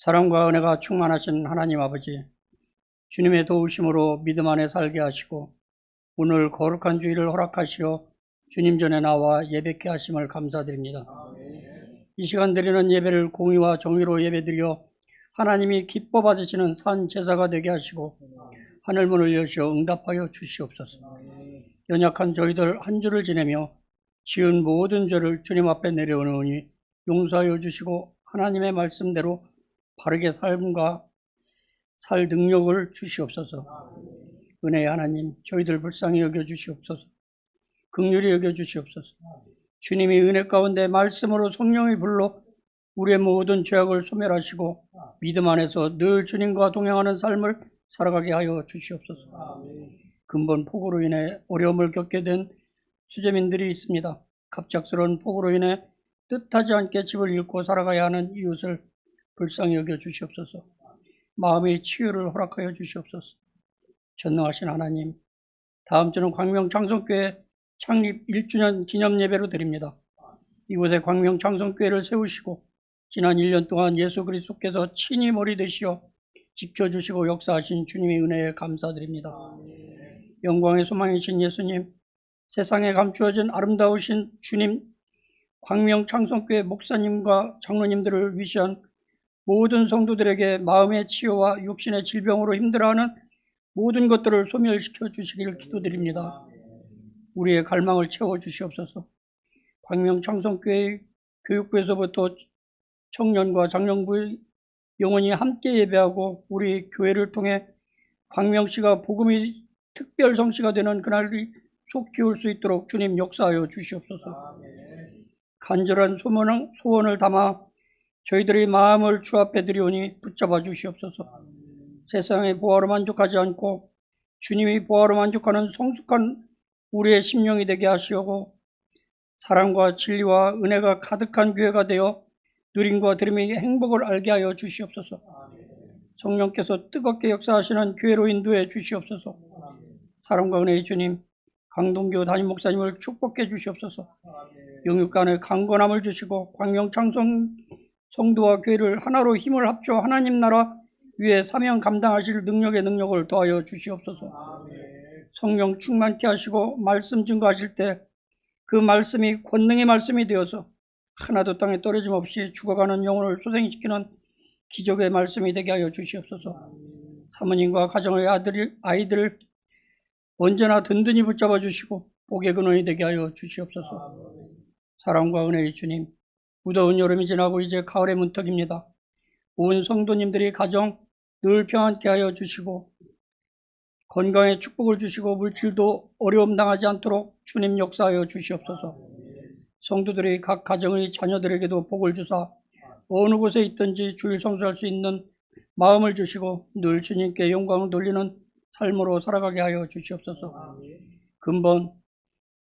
사랑과 은혜가 충만하신 하나님 아버지, 주님의 도우심으로 믿음 안에 살게 하시고 오늘 거룩한 주일을 허락하시어 주님 전에 나와 예배케 하심을 감사드립니다. 이 시간 드리는 예배를 공의와 정의로 예배드려 하나님이 기뻐 받으시는 산 제사가 되게 하시고 하늘문을 여시어 응답하여 주시옵소서. 연약한 저희들 한 주를 지내며 지은 모든 죄를 주님 앞에 내려오느니 용서하여 주시고 하나님의 말씀대로 바르게 삶과 살 능력을 주시옵소서. 은혜의 하나님, 저희들 불쌍히 여겨주시옵소서. 긍휼히 여겨주시옵소서. 주님이 은혜 가운데 말씀으로 성령이 불러 우리의 모든 죄악을 소멸하시고 믿음 안에서 늘 주님과 동행하는 삶을 살아가게 하여 주시옵소서. 근본 폭우로 인해 어려움을 겪게 된 수재민들이 있습니다. 갑작스러운 폭우로 인해 뜻하지 않게 집을 잃고 살아가야 하는 이웃을 불쌍히 여겨주시옵소서. 마음의 치유를 허락하여 주시옵소서. 전능하신 하나님, 다음 주는 광명창성교회 창립 1주년 기념예배로 드립니다. 이곳에 광명창성교회를 세우시고 지난 1년 동안 예수 그리스도께서 친히 머리 되시어 지켜주시고 역사하신 주님의 은혜에 감사드립니다. 영광의 소망이신 예수님, 세상에 감추어진 아름다우신 주님, 광명창성교회 목사님과 장로님들을 위시한 모든 성도들에게 마음의 치유와 육신의 질병으로 힘들어하는 모든 것들을 소멸시켜 주시기를 기도드립니다. 우리의 갈망을 채워주시옵소서. 광명창성교회 교육부에서부터 청년과 장년부의 영혼이 함께 예배하고 우리 교회를 통해 광명시가 복음의 특별 성시가 되는 그날이 속히 올 수 있도록 주님 역사하여 주시옵소서. 간절한 소원을 담아 저희들의 마음을 주 앞에 드리오니 붙잡아 주시옵소서. 세상의 보화로 만족하지 않고 주님이 보화로 만족하는 성숙한 우리의 심령이 되게 하시고 사랑과 진리와 은혜가 가득한 교회가 되어 누림과 들음의 행복을 알게 하여 주시옵소서. 성령께서 뜨겁게 역사하시는 교회로 인도해 주시옵소서. 사랑과 은혜의 주님, 강동교 담임 목사님을 축복해 주시옵소서. 영육 간의 강건함을 주시고 광명창성 성도와 교회를 하나로 힘을 합쳐 하나님 나라 위에 사명 감당하실 능력을 더하여 주시옵소서. 성령 충만케 하시고 말씀 증거하실 때 그 말씀이 권능의 말씀이 되어서 하나도 땅에 떨어짐 없이 죽어가는 영혼을 소생시키는 기적의 말씀이 되게 하여 주시옵소서. 사모님과 가정의 아이들을 언제나 든든히 붙잡아 주시고 복의 근원이 되게 하여 주시옵소서. 사랑과 은혜의 주님, 무더운 여름이 지나고 이제 가을의 문턱입니다. 온 성도님들이 가정 늘 평안케 하여 주시고 건강에 축복을 주시고 물질도 어려움 당하지 않도록 주님 역사하여 주시옵소서. 성도들이 각 가정의 자녀들에게도 복을 주사 어느 곳에 있든지 주일 성수할 수 있는 마음을 주시고 늘 주님께 영광을 돌리는 삶으로 살아가게 하여 주시옵소서. 근본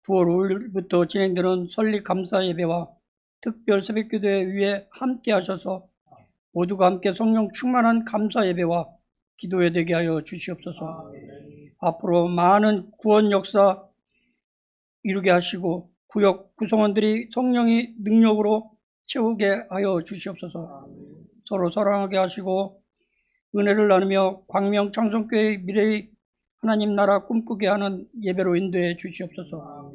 9월 5일부터 진행되는 설립 감사 예배와 특별 새벽기도회 위에 함께 하셔서 모두가 함께 성령 충만한 감사 예배와 기도회 되게 하여 주시옵소서. 앞으로 많은 구원 역사 이루게 하시고 구역 구성원들이 성령의 능력으로 채우게 하여 주시옵소서. 서로 사랑하게 하시고 은혜를 나누며 광명창성교회의 미래의 하나님 나라 꿈꾸게 하는 예배로 인도해 주시옵소서.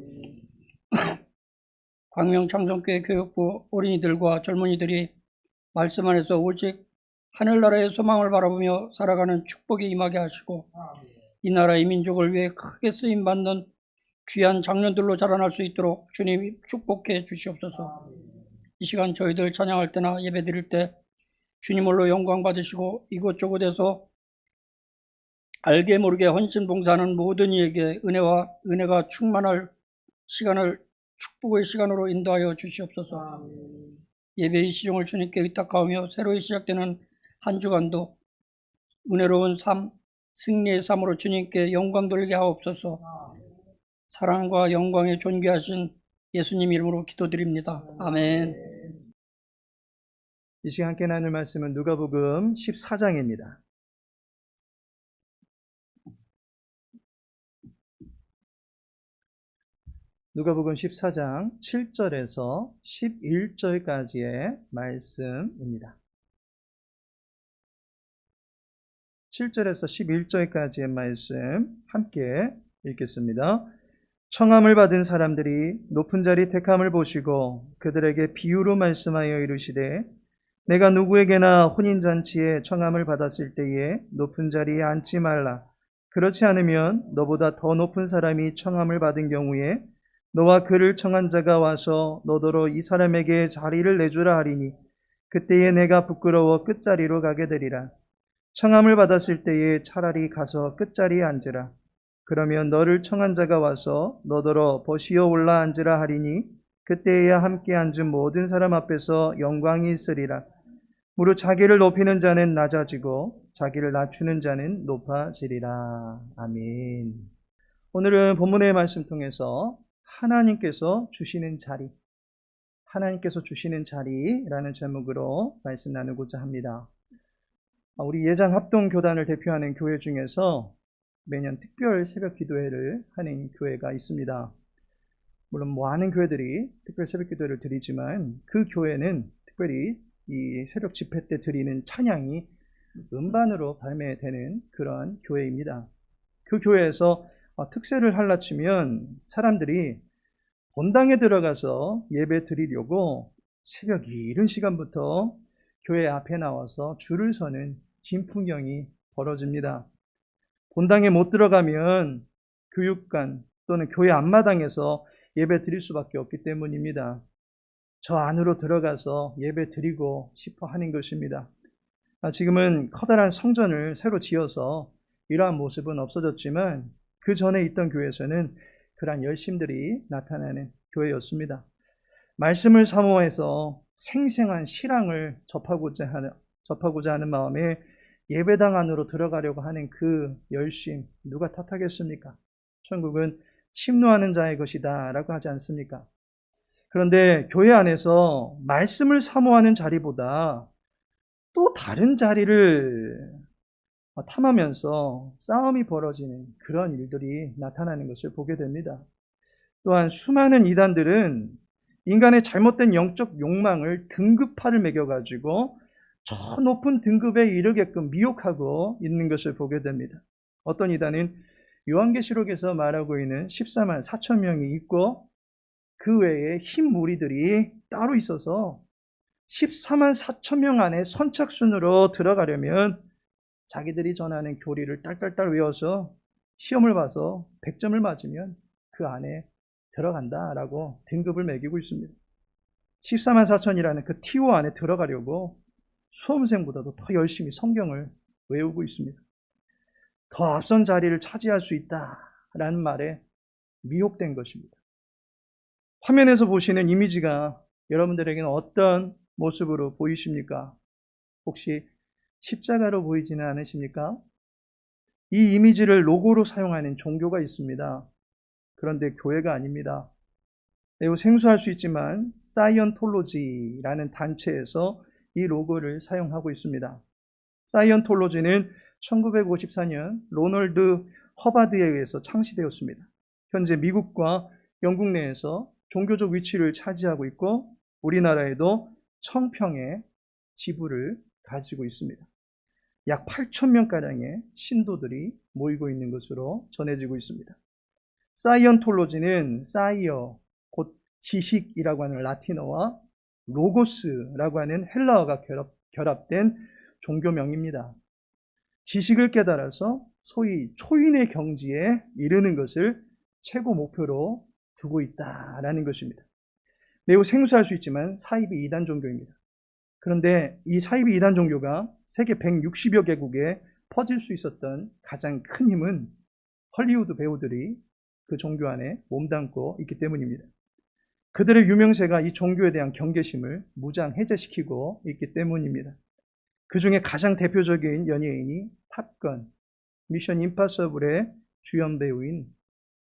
광명창성교회 교육부 어린이들과 젊은이들이 말씀 안에서 오직 하늘나라의 소망을 바라보며 살아가는 축복이 임하게 하시고 이 나라의 민족을 위해 크게 쓰임받는 귀한 장년들로 자라날 수 있도록 주님이 축복해 주시옵소서. 이 시간 저희들 찬양할 때나 예배 드릴 때 주님으로 영광 받으시고 이곳저곳에서 알게 모르게 헌신 봉사하는 모든 이에게 은혜가 충만할 시간을 축복의 시간으로 인도하여 주시옵소서. 예배의 시종을 주님께 의탁하며 새로 시작되는 한 주간도 은혜로운 삶, 승리의 삶으로 주님께 영광 돌리게 하옵소서. 사랑과 영광에 존귀하신 예수님 이름으로 기도드립니다. 아멘. 이 시간 함께 나눌 말씀은 누가복음 14장입니다. 누가복음 14장 7절에서 11절까지의 말씀입니다. 7절에서 11절까지의 말씀 함께 읽겠습니다. 청함을 받은 사람들이 높은 자리 택함을 보시고 그들에게 비유로 말씀하여 이르시되 내가 누구에게나 혼인잔치에 청함을 받았을 때에 높은 자리에 앉지 말라. 그렇지 않으면 너보다 더 높은 사람이 청함을 받은 경우에 너와 그를 청한 자가 와서 너더러 이 사람에게 자리를 내주라 하리니 그때에 내가 부끄러워 끝자리로 가게 되리라. 청함을 받았을 때에 차라리 가서 끝자리에 앉으라. 그러면 너를 청한 자가 와서 너더러 버시어 올라 앉으라 하리니 그때에야 함께 앉은 모든 사람 앞에서 영광이 있으리라. 무릇 자기를 높이는 자는 낮아지고 자기를 낮추는 자는 높아지리라. 아멘. 오늘은 본문의 말씀 통해서 하나님께서 주시는 자리라는 제목으로 말씀 나누고자 합니다. 우리 예장 합동교단을 대표하는 교회 중에서 매년 특별 새벽 기도회를 하는 교회가 있습니다. 물론 많은 교회들이 특별 새벽 기도회를 드리지만 그 교회는 특별히 이 새벽 집회 때 드리는 찬양이 음반으로 발매되는 그런 교회입니다. 그 교회에서 특세를 할라치면 사람들이 본당에 들어가서 예배 드리려고 새벽 이른 시간부터 교회 앞에 나와서 줄을 서는 진풍경이 벌어집니다. 본당에 못 들어가면 교육관 또는 교회 앞마당에서 예배 드릴 수밖에 없기 때문입니다. 저 안으로 들어가서 예배 드리고 싶어 하는 것입니다. 지금은 커다란 성전을 새로 지어서 이러한 모습은 없어졌지만 그 전에 있던 교회에서는 그러한 열심들이 나타나는 교회였습니다. 말씀을 사모해서 생생한 실황을 접하고자 하는 마음에 예배당 안으로 들어가려고 하는 그 열심, 누가 탓하겠습니까? 천국은 침노하는 자의 것이다 라고 하지 않습니까? 그런데 교회 안에서 말씀을 사모하는 자리보다 또 다른 자리를 탐하면서 싸움이 벌어지는 그런 일들이 나타나는 것을 보게 됩니다. 또한 수많은 이단들은 인간의 잘못된 영적 욕망을 등급화를 매겨가지고 저 높은 등급에 이르게끔 미혹하고 있는 것을 보게 됩니다. 어떤 이단은 요한계시록에서 말하고 있는 14만 4천 명이 있고 그 외에 흰 무리들이 따로 있어서 14만 4천 명 안에 선착순으로 들어가려면 자기들이 전하는 교리를 딸딸딸 외워서 시험을 봐서 100점을 맞으면 그 안에 들어간다라고 등급을 매기고 있습니다. 14만 4천이라는 그 티오 안에 들어가려고 수험생보다도 더 열심히 성경을 외우고 있습니다. 더 앞선 자리를 차지할 수 있다라는 말에 미혹된 것입니다. 화면에서 보시는 이미지가 여러분들에게는 어떤 모습으로 보이십니까? 혹시 십자가로 보이지는 않으십니까? 이 이미지를 로고로 사용하는 종교가 있습니다. 그런데 교회가 아닙니다. 매우 생소할 수 있지만 사이언톨로지라는 단체에서 이 로고를 사용하고 있습니다. 사이언톨로지는 1954년 로널드 허바드에 의해서 창시되었습니다. 현재 미국과 영국 내에서 종교적 위치를 차지하고 있고 우리나라에도 청평에 지부를 가지고 있습니다. 약 8,000명가량의 신도들이 모이고 있는 것으로 전해지고 있습니다. 사이언톨로지는 사이어, 곧 지식이라고 하는 라틴어와 로고스라고 하는 헬라어가 결합된 종교명입니다. 지식을 깨달아서 소위 초인의 경지에 이르는 것을 최고 목표로 두고 있다라는 것입니다. 매우 생소할 수 있지만 사이비 이단 종교입니다. 그런데 이 사이비 이단 종교가 세계 160여 개국에 퍼질 수 있었던 가장 큰 힘은 헐리우드 배우들이 그 종교 안에 몸담고 있기 때문입니다. 그들의 유명세가 이 종교에 대한 경계심을 무장해제시키고 있기 때문입니다. 그 중에 가장 대표적인 연예인이 탑건, 미션 임파서블의 주연 배우인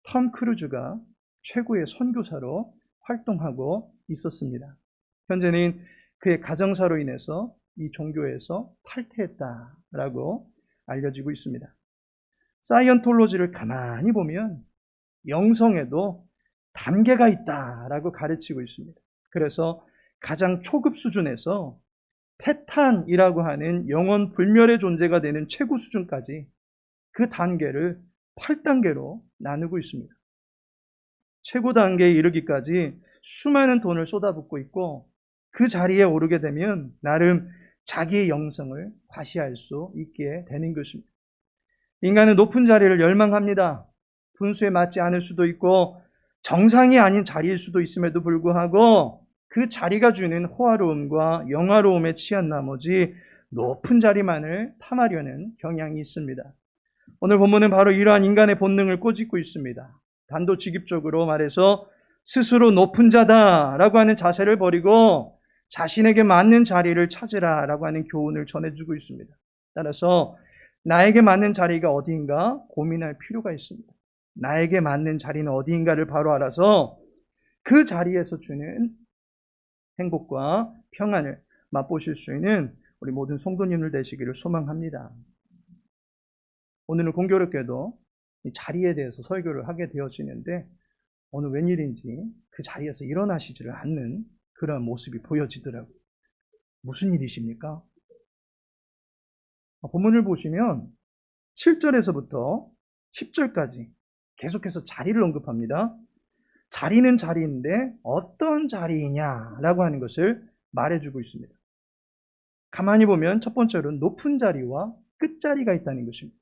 톰 크루즈가 최고의 선교사로 활동하고 있었습니다. 현재는 그의 가정사로 인해서 이 종교에서 탈퇴했다라고 알려지고 있습니다. 사이언톨로지를 가만히 보면 영성에도 단계가 있다라고 가르치고 있습니다. 그래서 가장 초급 수준에서 태탄이라고 하는 영원 불멸의 존재가 되는 최고 수준까지 그 단계를 8단계로 나누고 있습니다. 최고 단계에 이르기까지 수많은 돈을 쏟아붓고 있고 그 자리에 오르게 되면 나름 자기의 영성을 과시할 수 있게 되는 것입니다. 인간은 높은 자리를 열망합니다. 분수에 맞지 않을 수도 있고 정상이 아닌 자리일 수도 있음에도 불구하고 그 자리가 주는 호화로움과 영화로움에 취한 나머지 높은 자리만을 탐하려는 경향이 있습니다. 오늘 본문은 바로 이러한 인간의 본능을 꼬집고 있습니다. 단도직입적으로 말해서 스스로 높은 자다라고 하는 자세를 버리고 자신에게 맞는 자리를 찾으라라고 하는 교훈을 전해주고 있습니다. 따라서 나에게 맞는 자리가 어디인가 고민할 필요가 있습니다. 나에게 맞는 자리는 어디인가를 바로 알아서 그 자리에서 주는 행복과 평안을 맛보실 수 있는 우리 모든 성도님들 되시기를 소망합니다. 오늘은 공교롭게도 이 자리에 대해서 설교를 하게 되어지는데 어느 웬일인지 그 자리에서 일어나시지를 않는 그런 모습이 보여지더라고요. 무슨 일이십니까? 본문을 보시면 7절에서부터 10절까지 계속해서 자리를 언급합니다. 자리는 자리인데 어떤 자리이냐라고 하는 것을 말해주고 있습니다. 가만히 보면 첫 번째로 높은 자리와 끝자리가 있다는 것입니다.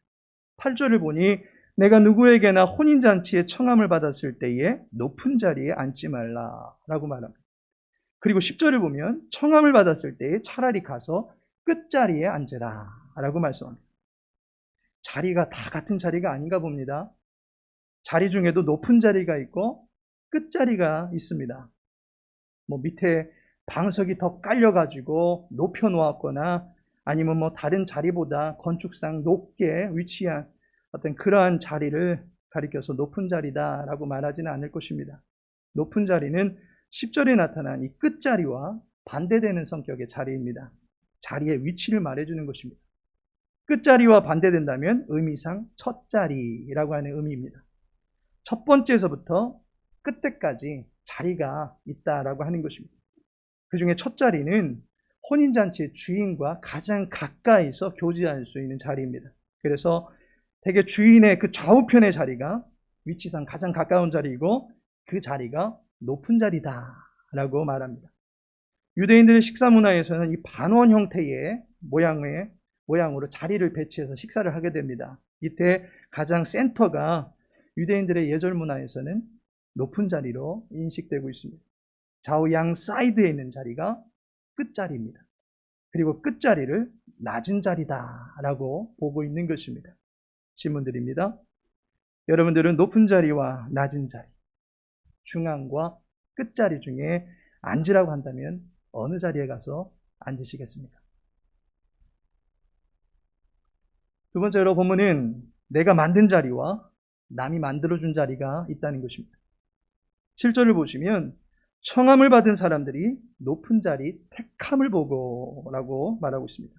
8절을 보니 내가 누구에게나 혼인잔치에 청함을 받았을 때에 높은 자리에 앉지 말라라고 말합니다. 그리고 10절을 보면 청함을 받았을 때에 차라리 가서 끝자리에 앉으라 라고 말씀합니다. 자리가 다 같은 자리가 아닌가 봅니다. 자리 중에도 높은 자리가 있고 끝자리가 있습니다. 밑에 방석이 더 깔려가지고 높여 놓았거나 아니면 다른 자리보다 건축상 높게 위치한 어떤 그러한 자리를 가리켜서 높은 자리다라고 말하지는 않을 것입니다. 높은 자리는 10절에 나타난 이 끝자리와 반대되는 성격의 자리입니다. 자리의 위치를 말해주는 것입니다. 끝자리와 반대된다면 의미상 첫 자리라고 하는 의미입니다. 첫 번째에서부터 끝때까지 자리가 있다라고 하는 것입니다. 그 중에 첫 자리는 혼인잔치의 주인과 가장 가까이서 교제할 수 있는 자리입니다. 그래서 대개 주인의 그 좌우편의 자리가 위치상 가장 가까운 자리이고 그 자리가 높은 자리다라고 말합니다. 유대인들의 식사 문화에서는 이 반원 형태의 모양으로 자리를 배치해서 식사를 하게 됩니다. 이때 가장 센터가 유대인들의 예절 문화에서는 높은 자리로 인식되고 있습니다. 좌우 양 사이드에 있는 자리가 끝자리입니다. 그리고 끝자리를 낮은 자리다라고 보고 있는 것입니다. 질문드립니다. 여러분들은 높은 자리와 낮은 자리, 중앙과 끝자리 중에 앉으라고 한다면 어느 자리에 가서 앉으시겠습니까? 두 번째로 본문은 내가 만든 자리와 남이 만들어준 자리가 있다는 것입니다. 7절을 보시면 청함을 받은 사람들이 높은 자리 택함을 보고라고 말하고 있습니다.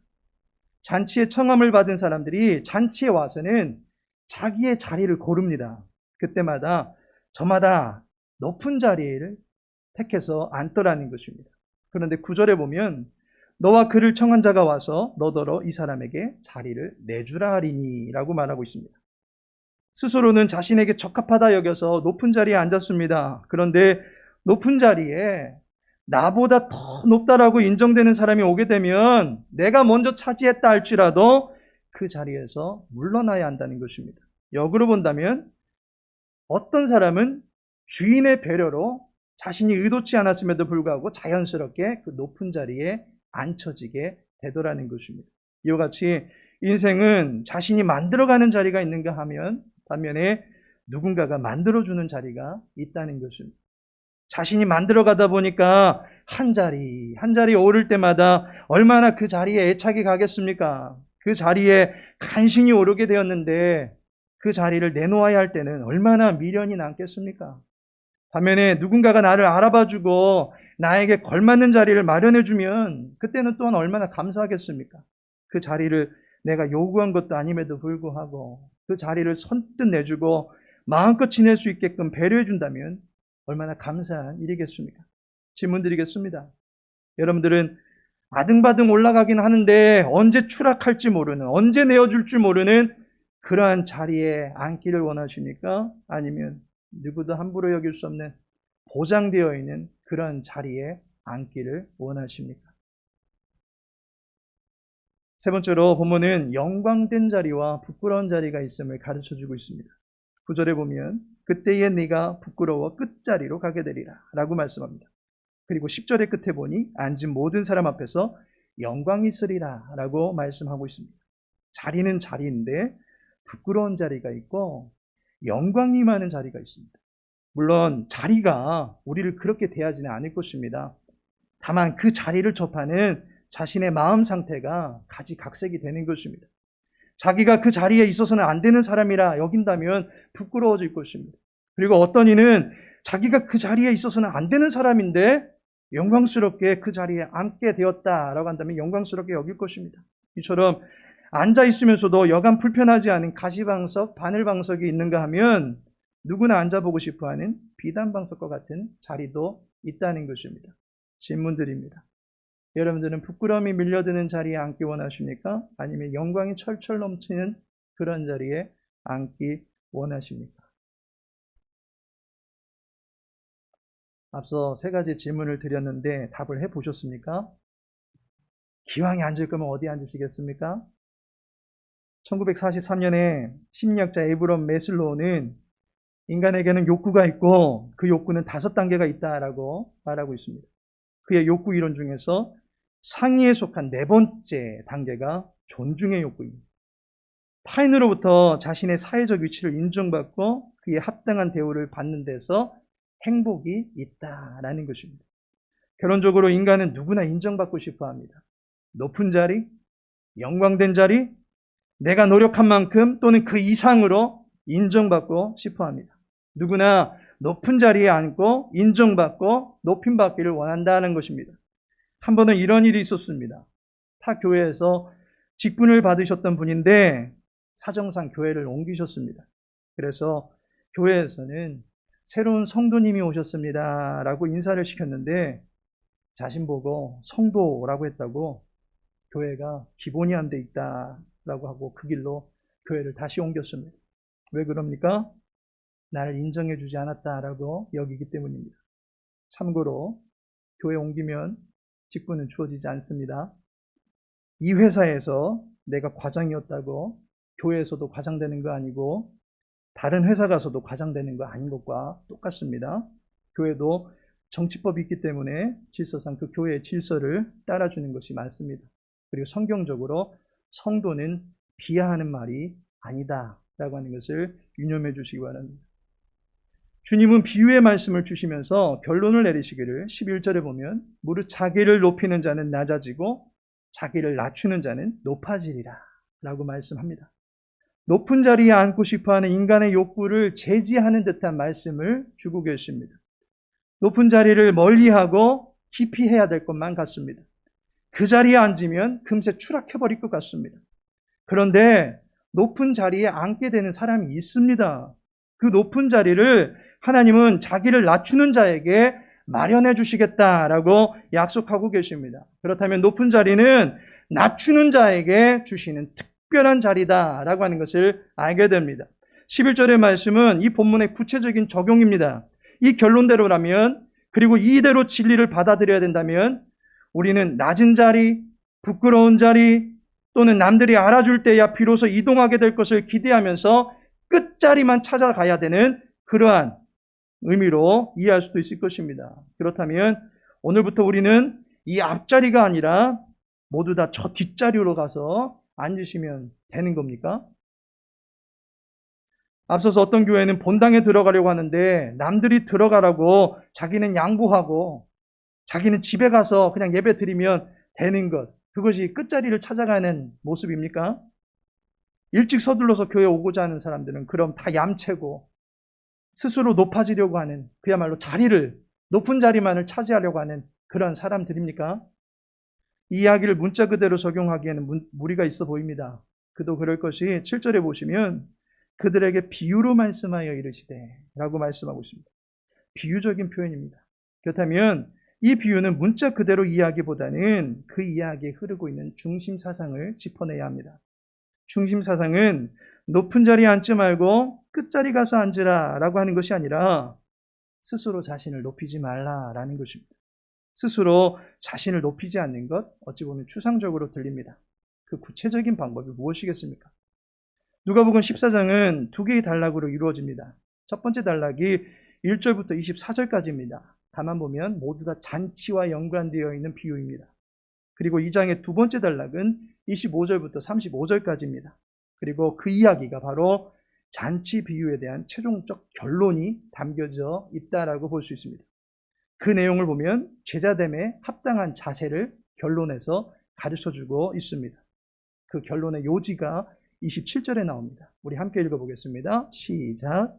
잔치에 청함을 받은 사람들이 잔치에 와서는 자기의 자리를 고릅니다. 그때마다 저마다 높은 자리를 택해서 앉더라는 것입니다. 그런데 9절에 보면 너와 그를 청한 자가 와서 너더러 이 사람에게 자리를 내주라 하리니 라고 말하고 있습니다. 스스로는 자신에게 적합하다 여겨서 높은 자리에 앉았습니다. 그런데 높은 자리에 나보다 더 높다라고 인정되는 사람이 오게 되면 내가 먼저 차지했다 할지라도 그 자리에서 물러나야 한다는 것입니다. 역으로 본다면 어떤 사람은 주인의 배려로 자신이 의도치 않았음에도 불구하고 자연스럽게 그 높은 자리에 앉혀지게 되더라는 것입니다. 이와 같이 인생은 자신이 만들어가는 자리가 있는가 하면 반면에 누군가가 만들어주는 자리가 있다는 것입니다. 자신이 만들어가다 보니까 한 자리 오를 때마다 얼마나 그 자리에 애착이 가겠습니까? 그 자리에 간신히 오르게 되었는데 그 자리를 내놓아야 할 때는 얼마나 미련이 남겠습니까? 반면에 누군가가 나를 알아봐주고 나에게 걸맞는 자리를 마련해주면 그때는 또한 얼마나 감사하겠습니까? 그 자리를 내가 요구한 것도 아님에도 불구하고 그 자리를 선뜻 내주고 마음껏 지낼 수 있게끔 배려해준다면 얼마나 감사한 일이겠습니까? 질문 드리겠습니다. 여러분들은 아등바등 올라가긴 하는데 언제 추락할지 모르는, 언제 내어줄지 모르는 그러한 자리에 앉기를 원하십니까? 아니면 누구도 함부로 여길 수 없는 보장되어 있는 그런 자리에 앉기를 원하십니까? 세 번째로 본문은 영광된 자리와 부끄러운 자리가 있음을 가르쳐주고 있습니다. 9절에 보면 그때에 네가 부끄러워 끝자리로 가게 되리라 라고 말씀합니다. 그리고 10절의 끝에 보니 앉은 모든 사람 앞에서 영광이 있으리라 라고 말씀하고 있습니다. 자리는 자리인데 부끄러운 자리가 있고 영광이 많은 자리가 있습니다. 물론 자리가 우리를 그렇게 대하지는 않을 것입니다. 다만 그 자리를 접하는 자신의 마음 상태가 가지각색이 되는 것입니다. 자기가 그 자리에 있어서는 안 되는 사람이라 여긴다면 부끄러워질 것입니다. 그리고 어떤 이는 자기가 그 자리에 있어서는 안 되는 사람인데 영광스럽게 그 자리에 앉게 되었다라고 한다면 영광스럽게 여길 것입니다. 이처럼 앉아 있으면서도 여간 불편하지 않은 가시방석, 바늘방석이 있는가 하면 누구나 앉아보고 싶어하는 비단방석과 같은 자리도 있다는 것입니다. 질문드립니다. 여러분들은 부끄러움이 밀려드는 자리에 앉기 원하십니까? 아니면 영광이 철철 넘치는 그런 자리에 앉기 원하십니까? 앞서 세 가지 질문을 드렸는데 답을 해보셨습니까? 기왕에 앉을 거면 어디 앉으시겠습니까? 1943년에 심리학자 에이브럼 메슬로우는 인간에게는 욕구가 있고 그 욕구는 5단계가 있다라고 말하고 있습니다. 그의 욕구 이론 중에서 상위에 속한 4번째 단계가 존중의 욕구입니다. 타인으로부터 자신의 사회적 위치를 인정받고 그에 합당한 대우를 받는 데서 행복이 있다라는 것입니다. 결론적으로 인간은 누구나 인정받고 싶어 합니다. 높은 자리, 영광된 자리, 내가 노력한 만큼 또는 그 이상으로 인정받고 싶어 합니다. 누구나 높은 자리에 앉고 인정받고 높임받기를 원한다는 것입니다. 한 번은 이런 일이 있었습니다. 타 교회에서 직분을 받으셨던 분인데 사정상 교회를 옮기셨습니다. 그래서 교회에서는 새로운 성도님이 오셨습니다 라고 인사를 시켰는데 자신 보고 성도라고 했다고 교회가 기본이 안 돼 있다라고 하고 그 길로 교회를 다시 옮겼습니다. 왜 그럽니까? 나를 인정해 주지 않았다라고 여기기 때문입니다. 참고로 교회 옮기면 직분은 주어지지 않습니다. 이 회사에서 내가 과장이었다고 교회에서도 과장되는 거 아니고 다른 회사 가서도 과장되는 거 아닌 것과 똑같습니다. 교회도 정치법이 있기 때문에 질서상 그 교회의 질서를 따라주는 것이 맞습니다. 그리고 성경적으로 성도는 비하하는 말이 아니다라고 하는 것을 유념해 주시기 바랍니다. 주님은 비유의 말씀을 주시면서 결론을 내리시기를 11절에 보면 무릇 자기를 높이는 자는 낮아지고 자기를 낮추는 자는 높아지리라 라고 말씀합니다. 높은 자리에 앉고 싶어하는 인간의 욕구를 제지하는 듯한 말씀을 주고 계십니다. 높은 자리를 멀리하고 깊이 해야 될 것만 같습니다. 그 자리에 앉으면 금세 추락해버릴 것 같습니다. 그런데 높은 자리에 앉게 되는 사람이 있습니다. 그 높은 자리를 하나님은 자기를 낮추는 자에게 마련해 주시겠다라고 약속하고 계십니다. 그렇다면 높은 자리는 낮추는 자에게 주시는 특별한 자리다라고 하는 것을 알게 됩니다. 11절의 말씀은 이 본문의 구체적인 적용입니다. 이 결론대로라면 그리고 이대로 진리를 받아들여야 된다면 우리는 낮은 자리, 부끄러운 자리 또는 남들이 알아줄 때야 비로소 이동하게 될 것을 기대하면서 끝자리만 찾아가야 되는 그러한 의미로 이해할 수도 있을 것입니다. 그렇다면 오늘부터 우리는 이 앞자리가 아니라 모두 다 저 뒷자리로 가서 앉으시면 되는 겁니까? 앞서서 어떤 교회는 본당에 들어가려고 하는데 남들이 들어가라고 자기는 양보하고 자기는 집에 가서 그냥 예배 드리면 되는 것, 그것이 끝자리를 찾아가는 모습입니까? 일찍 서둘러서 교회에 오고자 하는 사람들은 그럼 다 얌체고 스스로 높아지려고 하는 그야말로 자리를, 높은 자리만을 차지하려고 하는 그런 사람들입니까? 이 이야기를 문자 그대로 적용하기에는 무리가 있어 보입니다. 그도 그럴 것이 7절에 보시면 그들에게 비유로 말씀하여 이르시되 라고 말씀하고 있습니다. 비유적인 표현입니다. 그렇다면 이 비유는 문자 그대로 이야기보다는 그 이야기에 흐르고 있는 중심 사상을 짚어내야 합니다. 중심 사상은 높은 자리에 앉지 말고 끝자리 가서 앉으라 라고 하는 것이 아니라 스스로 자신을 높이지 말라라는 것입니다. 스스로 자신을 높이지 않는 것, 어찌 보면 추상적으로 들립니다. 그 구체적인 방법이 무엇이겠습니까? 누가복음 14장은 두 개의 단락으로 이루어집니다. 첫 번째 단락이 1절부터 24절까지입니다. 가만 보면 모두 다 잔치와 연관되어 있는 비유입니다. 그리고 이 장의 두 번째 단락은 25절부터 35절까지입니다. 그리고 그 이야기가 바로 잔치 비유에 대한 최종적 결론이 담겨져 있다라고 볼 수 있습니다. 그 내용을 보면 제자됨에 합당한 자세를 결론에서 가르쳐주고 있습니다. 그 결론의 요지가 27절에 나옵니다. 우리 함께 읽어보겠습니다. 시작.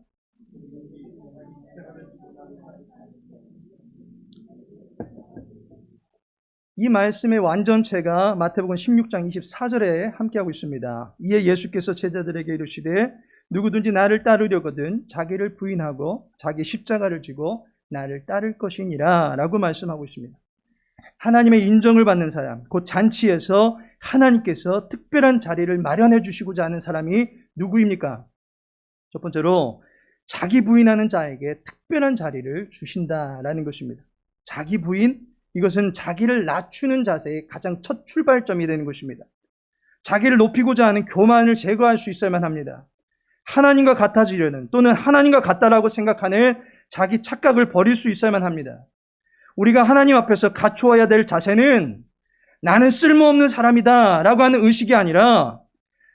이 말씀의 완전체가 마태복음 16장 24절에 함께하고 있습니다. 이에 예수께서 제자들에게 이르시되 누구든지 나를 따르려거든 자기를 부인하고 자기 십자가를 지고 나를 따를 것이니라 라고 말씀하고 있습니다. 하나님의 인정을 받는 사람, 곧 잔치에서 하나님께서 특별한 자리를 마련해 주시고자 하는 사람이 누구입니까? 첫 번째로 자기 부인하는 자에게 특별한 자리를 주신다라는 것입니다. 자기 부인, 이것은 자기를 낮추는 자세의 가장 첫 출발점이 되는 것입니다. 자기를 높이고자 하는 교만을 제거할 수 있어야만 합니다. 하나님과 같아지려는, 또는 하나님과 같다라고 생각하는 자기 착각을 버릴 수 있어야만 합니다. 우리가 하나님 앞에서 갖추어야 될 자세는 나는 쓸모없는 사람이다 라고 하는 의식이 아니라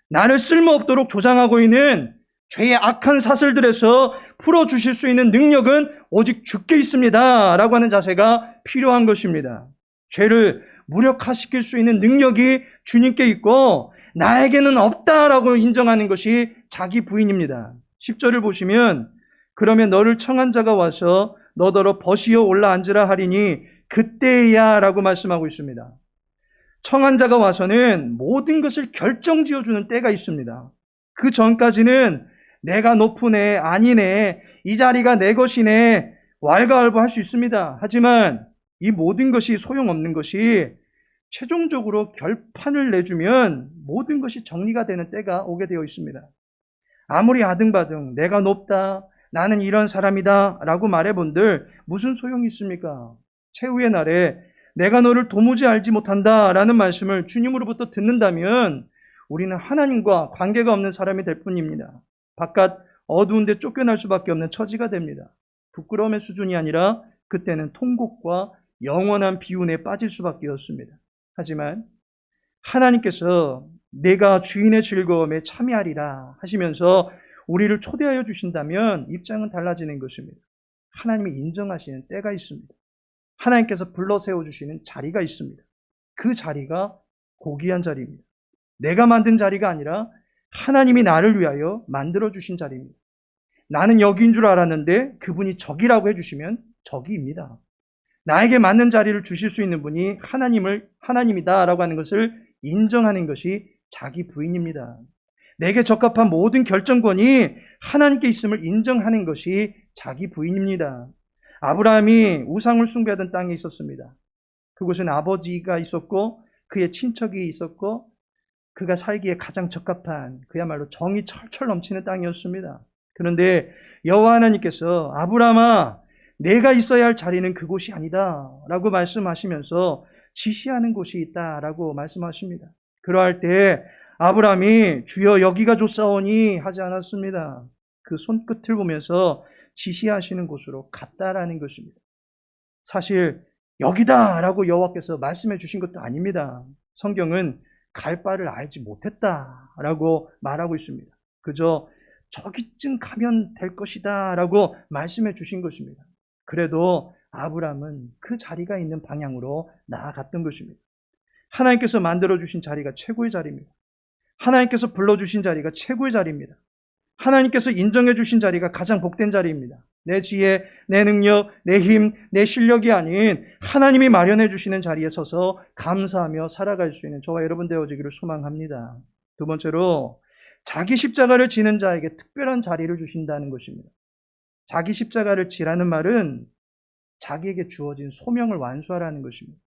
나를 쓸모없도록 조장하고 있는 죄의 악한 사슬들에서 풀어주실 수 있는 능력은 오직 주께 있습니다 라고 하는 자세가 필요한 것입니다. 죄를 무력화시킬 수 있는 능력이 주님께 있고 나에게는 없다라고 인정하는 것이 자기 부인입니다. 10절을 보시면 그러면 너를 청한 자가 와서 너더러 벗이어 올라앉으라 하리니 그때야 라고 말씀하고 있습니다. 청한 자가 와서는 모든 것을 결정지어주는 때가 있습니다. 그 전까지는 내가 높으네, 아니네, 이 자리가 내 것이네, 왈가왈부할 수 있습니다. 하지만 이 모든 것이 소용없는 것이 최종적으로 결판을 내주면 모든 것이 정리가 되는 때가 오게 되어 있습니다. 아무리 아등바등 내가 높다, 나는 이런 사람이다 라고 말해본들 무슨 소용이 있습니까? 최후의 날에 내가 너를 도무지 알지 못한다 라는 말씀을 주님으로부터 듣는다면 우리는 하나님과 관계가 없는 사람이 될 뿐입니다. 바깥 어두운 데 쫓겨날 수밖에 없는 처지가 됩니다. 부끄러움의 수준이 아니라 그때는 통곡과 영원한 비운에 빠질 수밖에 없습니다. 하지만 하나님께서 내가 주인의 즐거움에 참여하리라 하시면서 우리를 초대하여 주신다면 입장은 달라지는 것입니다. 하나님이 인정하시는 때가 있습니다. 하나님께서 불러 세워주시는 자리가 있습니다. 그 자리가 고귀한 자리입니다. 내가 만든 자리가 아니라 하나님이 나를 위하여 만들어주신 자리입니다. 나는 여기인 줄 알았는데 그분이 저기라고 해주시면 저기입니다. 나에게 맞는 자리를 주실 수 있는 분이 하나님이다라고 하는 것을 인정하는 것이 자기 부인입니다. 내게 적합한 모든 결정권이 하나님께 있음을 인정하는 것이 자기 부인입니다. 아브라함이 우상을 숭배하던 땅에 있었습니다. 그곳은 아버지가 있었고 그의 친척이 있었고 그가 살기에 가장 적합한 그야말로 정이 철철 넘치는 땅이었습니다. 그런데 여호와 하나님께서 아브라함아 내가 있어야 할 자리는 그곳이 아니다 라고 말씀하시면서 지시하는 곳이 있다라고 말씀하십니다. 그러할 때 아브라함이 주여 여기가 좋사오니 하지 않았습니다. 그 손끝을 보면서 지시하시는 곳으로 갔다라는 것입니다. 사실 여기다라고 여호와께서 말씀해 주신 것도 아닙니다. 성경은 갈 바를 알지 못했다라고 말하고 있습니다. 그저 저기쯤 가면 될 것이다 라고 말씀해 주신 것입니다. 그래도 아브라함은 그 자리가 있는 방향으로 나아갔던 것입니다. 하나님께서 만들어주신 자리가 최고의 자리입니다. 하나님께서 불러주신 자리가 최고의 자리입니다. 하나님께서 인정해 주신 자리가 가장 복된 자리입니다. 내 지혜, 내 능력, 내 힘, 내 실력이 아닌 하나님이 마련해 주시는 자리에 서서 감사하며 살아갈 수 있는 저와 여러분 되어지기를 소망합니다. 두 번째로 자기 십자가를 지는 자에게 특별한 자리를 주신다는 것입니다. 자기 십자가를 지라는 말은 자기에게 주어진 소명을 완수하라는 것입니다.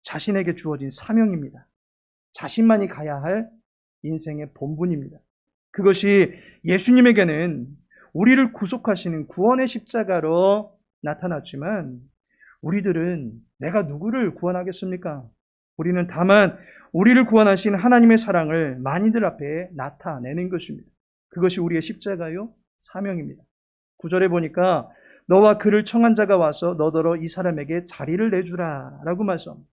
자신에게 주어진 사명입니다. 자신만이 가야 할 인생의 본분입니다. 그것이 예수님에게는 우리를 구속하시는 구원의 십자가로 나타났지만 우리들은 내가 누구를 구원하겠습니까? 우리는 다만 우리를 구원하신 하나님의 사랑을 만인들 앞에 나타내는 것입니다. 그것이 우리의 십자가요 사명입니다. 9절에 보니까 너와 그를 청한 자가 와서 너더러 이 사람에게 자리를 내주라 라고 말씀합니다.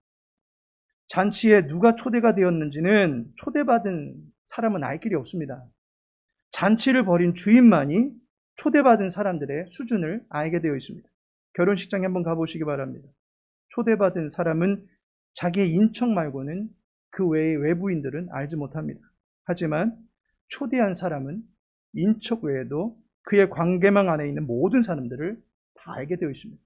잔치에 누가 초대가 되었는지는 초대받은 사람은 알 길이 없습니다. 잔치를 벌인 주인만이 초대받은 사람들의 수준을 알게 되어 있습니다. 결혼식장에 한번 가보시기 바랍니다. 초대받은 사람은 자기의 인척 말고는 그 외의 외부인들은 알지 못합니다. 하지만 초대한 사람은 인척 외에도 그의 관계망 안에 있는 모든 사람들을 다 알게 되어 있습니다.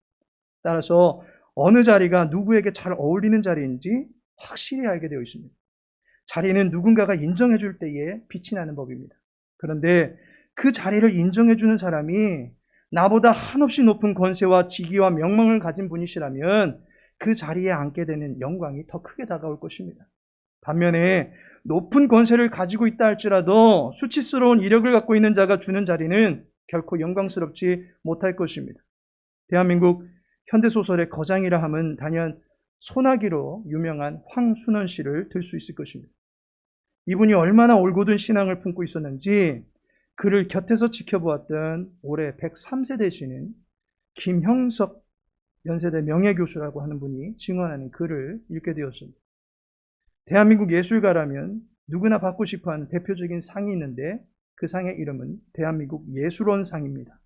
따라서 어느 자리가 누구에게 잘 어울리는 자리인지 확실히 알게 되어 있습니다. 자리는 누군가가 인정해 줄 때에 빛이 나는 법입니다. 그런데 그 자리를 인정해 주는 사람이 나보다 한없이 높은 권세와 직위와 명망을 가진 분이시라면 그 자리에 앉게 되는 영광이 더 크게 다가올 것입니다. 반면에 높은 권세를 가지고 있다 할지라도 수치스러운 이력을 갖고 있는 자가 주는 자리는 결코 영광스럽지 못할 것입니다. 대한민국 현대소설의 거장이라 함은 단연 소나기로 유명한 황순원 씨를 들 수 있을 것입니다. 이분이 얼마나 올곧은 신앙을 품고 있었는지 그를 곁에서 지켜보았던 올해 103세 되시는 김형석 연세대 명예교수라고 하는 분이 증언하는 글을 읽게 되었습니다. 대한민국 예술가라면 누구나 받고 싶어하는 대표적인 상이 있는데 그 상의 이름은 대한민국 예술원상입니다.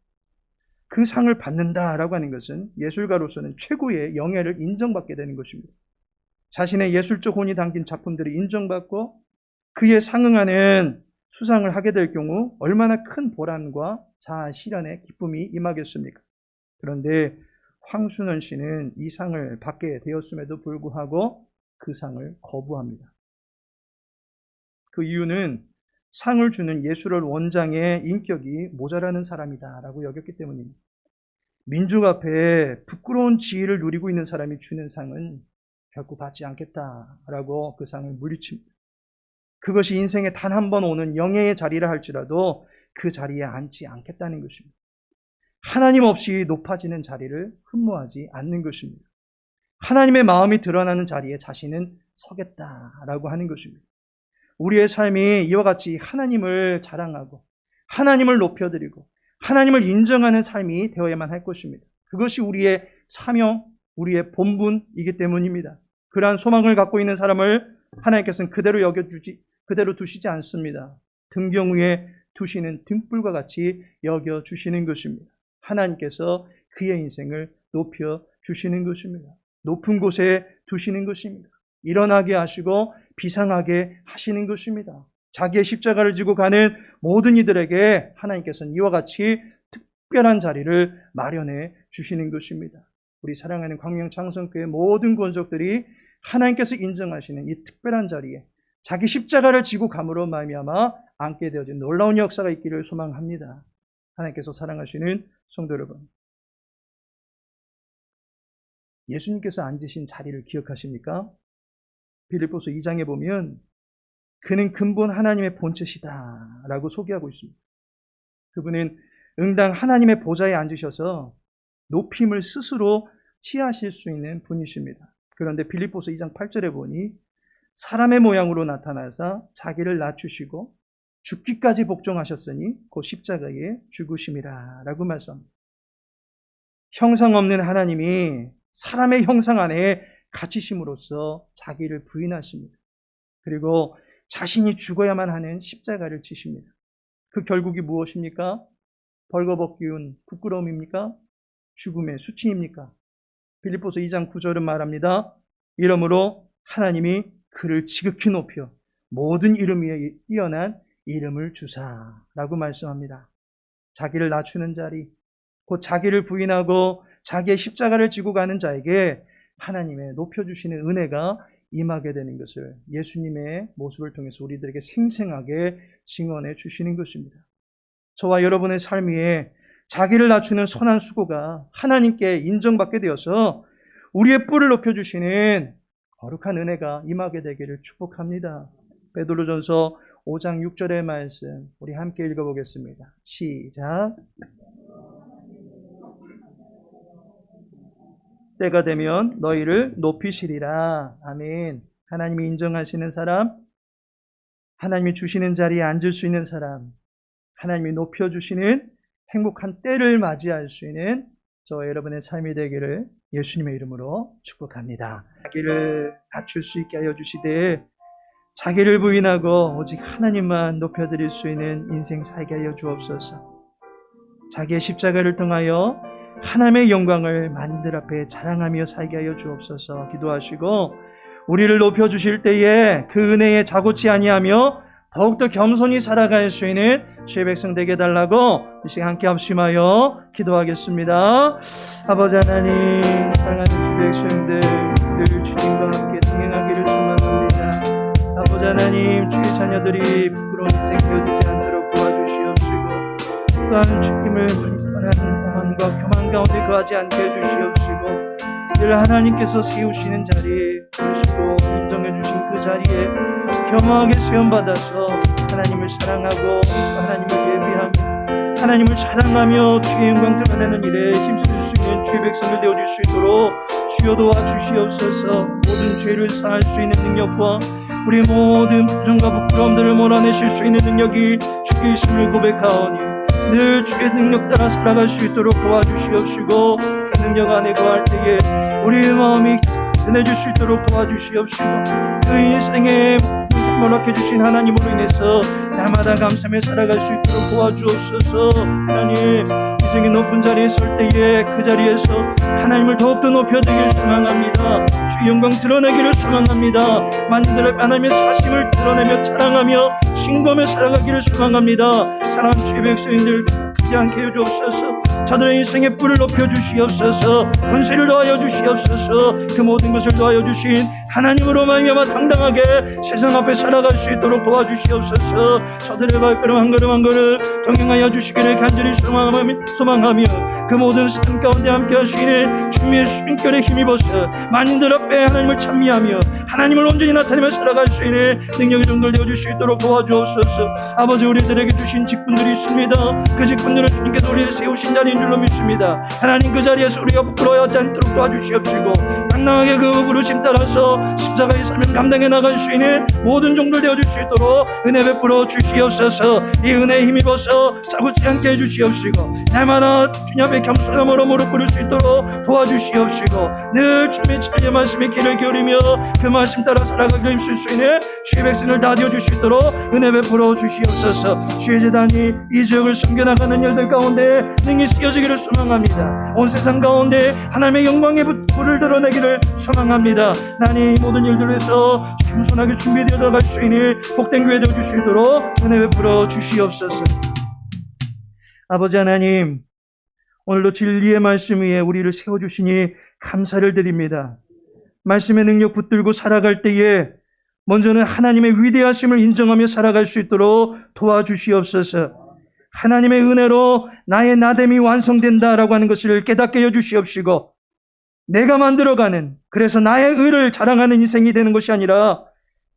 그 상을 받는다라고 하는 것은 예술가로서는 최고의 영예를 인정받게 되는 것입니다. 자신의 예술적 혼이 담긴 작품들이 인정받고 그에 상응하는 수상을 하게 될 경우 얼마나 큰 보람과 자아 실현의 기쁨이 임하겠습니까? 그런데 황순원 씨는 이 상을 받게 되었음에도 불구하고 그 상을 거부합니다. 그 이유는 상을 주는 예술원 원장의 인격이 모자라는 사람이다라고 여겼기 때문입니다. 민족 앞에 부끄러운 지위를 누리고 있는 사람이 주는 상은 결코 받지 않겠다라고 그 상을 물리칩니다. 그것이 인생에 단 한 번 오는 영예의 자리라 할지라도 그 자리에 앉지 않겠다는 것입니다. 하나님 없이 높아지는 자리를 흠모하지 않는 것입니다. 하나님의 마음이 드러나는 자리에 자신은 서겠다라고 하는 것입니다. 우리의 삶이 이와 같이 하나님을 자랑하고 하나님을 높여드리고 하나님을 인정하는 삶이 되어야만 할 것입니다. 그것이 우리의 사명, 우리의 본분이기 때문입니다. 그러한 소망을 갖고 있는 사람을 하나님께서는 그대로 두시지 않습니다. 등경 위에 두시는 등불과 같이 여겨주시는 것입니다. 하나님께서 그의 인생을 높여주시는 것입니다. 높은 곳에 두시는 것입니다. 일어나게 하시고 비상하게 하시는 것입니다. 자기의 십자가를 지고 가는 모든 이들에게 하나님께서는 이와 같이 특별한 자리를 마련해 주시는 것입니다. 우리 사랑하는 광명창성교회 모든 권속들이 하나님께서 인정하시는 이 특별한 자리에 자기 십자가를 지고 감으로 말미암아 앉게 되어진 놀라운 역사가 있기를 소망합니다. 하나님께서 사랑하시는 성도 여러분, 예수님께서 앉으신 자리를 기억하십니까? 빌립보서 2장에 보면 그는 근본 하나님의 본체시다 라고 소개하고 있습니다. 그분은 응당 하나님의 보좌에 앉으셔서 높임을 스스로 취하실 수 있는 분이십니다. 그런데 빌립보서 2장 8절에 보니 사람의 모양으로 나타나사 자기를 낮추시고 죽기까지 복종하셨으니 곧 십자가에 죽으심이라 라고 말씀합니다. 형상 없는 하나님이 사람의 형상 안에 갇히심으로써 자기를 부인하십니다. 그리고 자신이 죽어야만 하는 십자가를 지십니다. 그 결국이 무엇입니까? 벌거벗기운 부끄러움입니까? 죽음의 수치입니까? 빌립보서 2장 9절은 말합니다. 이러므로 하나님이 그를 지극히 높여 모든 이름 위에 뛰어난 이름을 주사라고 말씀합니다. 자기를 낮추는 자리, 곧 자기를 부인하고 자기의 십자가를 지고 가는 자에게 하나님의 높여주시는 은혜가 임하게 되는 것을 예수님의 모습을 통해서 우리들에게 생생하게 증언해 주시는 것입니다. 저와 여러분의 삶 위에 자기를 낮추는 선한 수고가 하나님께 인정받게 되어서 우리의 뿔을 높여주시는 거룩한 은혜가 임하게 되기를 축복합니다. 베드로전서 5장 6절의 말씀 우리 함께 읽어보겠습니다. 시작. 때가 되면 너희를 높이시리라. 아멘. 하나님이 인정하시는 사람, 하나님이 주시는 자리에 앉을 수 있는 사람, 하나님이 높여주시는 행복한 때를 맞이할 수 있는 저와 여러분의 삶이 되기를 예수님의 이름으로 축복합니다. 자기를 갖출 수 있게 하여 주시되 자기를 부인하고 오직 하나님만 높여드릴 수 있는 인생 살게 하여 주옵소서. 자기의 십자가를 통하여 하나님의 영광을 만들 앞에 자랑하며 살게 하여 주옵소서. 기도하시고 우리를 높여주실 때에 그 은혜에 자고치 아니하며 더욱더 겸손히 살아갈 수 있는 주의 백성 되게 해달라고 이 시간 함께 합심하여 기도하겠습니다. 아버지 하나님, 사랑하는 주의 백성들 늘 주님과 함께 동행하기를 소망합니다. 아버지 하나님, 주의 자녀들이 부끄러운 인생 되어지지 않도록 도와주시옵시고 또한 주님을 불편한 오만과 교만 가운데 거하지 않게 해주시옵시고 늘 하나님께서 세우시는 자리에 그러시고 인정해 주신 그 자리에 겸허하게 수염받아서 하나님을 사랑하고 하나님을 예비하며 하나님을 자랑하며 주의 영광 드러내는 일에 힘쓸 수 있는 주의 백성들 되어줄 수 있도록 주여 도와주시옵소서. 모든 죄를 사할 수 있는 능력과 우리 모든 부정과 부끄러움들을 몰아내실 수 있는 능력이 주의 있음을 고백하오니 늘 주의 능력 따라 살아갈 수 있도록 도와주시옵시고 그 능력 안에 거할 때에 우리의 마음이 은혜줄 수 있도록 도와주시옵시고 그 인생에 허락해주신 하나님으로 인해서 날마다 감사하며 살아갈 수 있도록 도와주옵소서. 하나님, 인생의 높은 자리에 설 때에 그 자리에서 하나님을 더욱더 높여드리길 소망합니다. 주의 영광 드러내기를 소망합니다. 만인들 앞에 하나님의 사심을 드러내며 자랑하며 신고하며 살아가기를 소망합니다. 사랑하는 주의 백성들 죽지 않게 해주옵소서. 저들의 인생의 뿔을 높여주시옵소서. 권세를 더하여 주시옵소서. 그 모든 것을 더하여 주신 하나님으로 말미암아 당당하게 세상 앞에 살아갈 수 있도록 도와주시옵소서. 저들의 발걸음 한 걸음 한 걸음 동행하여 주시기를 간절히 소망하며 그 모든 삶 가운데 함께 하시는 주님의 숨결에 힘입어서 만인들 앞에 하나님을 찬미하며 하나님을 온전히 나타내며 살아갈 수 있는 능력이 전달되어 줄 수 있도록 도와주옵소서. 아버지, 우리들에게 주신 직분들이 있습니다. 그 직분들은 주님께서 우리를 세우신 자리인 줄로 믿습니다. 하나님, 그 자리에서 우리가 부끄러워하지 않도록 도와주시옵시고 당당하게 그 부르심 따라서 십자가의 사명 감당해 나갈 수 있는 모든 종들 되어줄 수 있도록 은혜 베풀어 주시옵소서. 이 은혜에 힘입어서 자고치 않게 해주시옵시고 날마다 주님 앞에 겸손함으로 무릎 꿇을 수 있도록 도와주시옵시고 늘 주님의 진리의 말씀에 귀를 기울이며 그 말씀 따라 살아가기를 힘쓸 수 있는 주의 백성을 다 되어줄 수 있도록 은혜 베풀어 주시옵소서. 주의 제단이 이 지역을 섬겨나가는 일들 가운데 능히 쓰여지기를 소망합니다. 온 세상 가운데 하나님의 영광의 불을 드러내기를 소망합니다. 나니 모든 일들을 해서 겸손하게 준비되어 나갈 수 있는 복된 교회 되어줄 수 있도록 은혜 베풀어 주시옵소서. 아버지 하나님, 오늘도 진리의 말씀 위에 우리를 세워주시니 감사를 드립니다. 말씀의 능력 붙들고 살아갈 때에 먼저는 하나님의 위대하심을 인정하며 살아갈 수 있도록 도와주시옵소서. 하나님의 은혜로 나의 나됨이 완성된다라고 하는 것을 깨닫게 해주시옵시고 내가 만들어가는, 그래서 나의 의를 자랑하는 인생이 되는 것이 아니라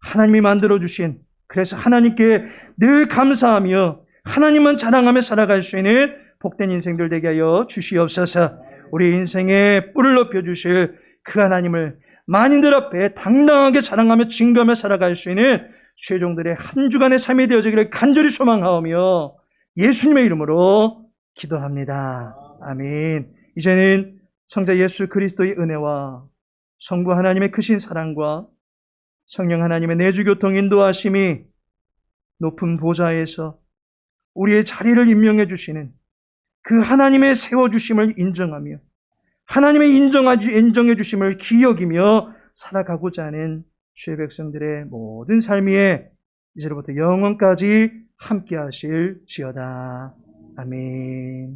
하나님이 만들어주신, 그래서 하나님께 늘 감사하며 하나님만 자랑하며 살아갈 수 있는 복된 인생들 되게 하여 주시옵소서. 우리 인생의 뿔을 높여주실 그 하나님을 만인들 앞에 당당하게 자랑하며 증거하며 살아갈 수 있는 최종들의 한 주간의 삶이 되어지기를 간절히 소망하오며 예수님의 이름으로 기도합니다. 아멘. 이제는 성자 예수 그리스도의 은혜와 성부 하나님의 크신 사랑과 성령 하나님의 내주교통 인도하심이 높은 보좌에서 우리의 자리를 임명해 주시는 그 하나님의 세워주심을 인정하며 하나님의 인정해 주심을 기억이며 살아가고자 하는 주의 백성들의 모든 삶 위에 이제로부터 영원까지 함께 하실지어다. 아멘.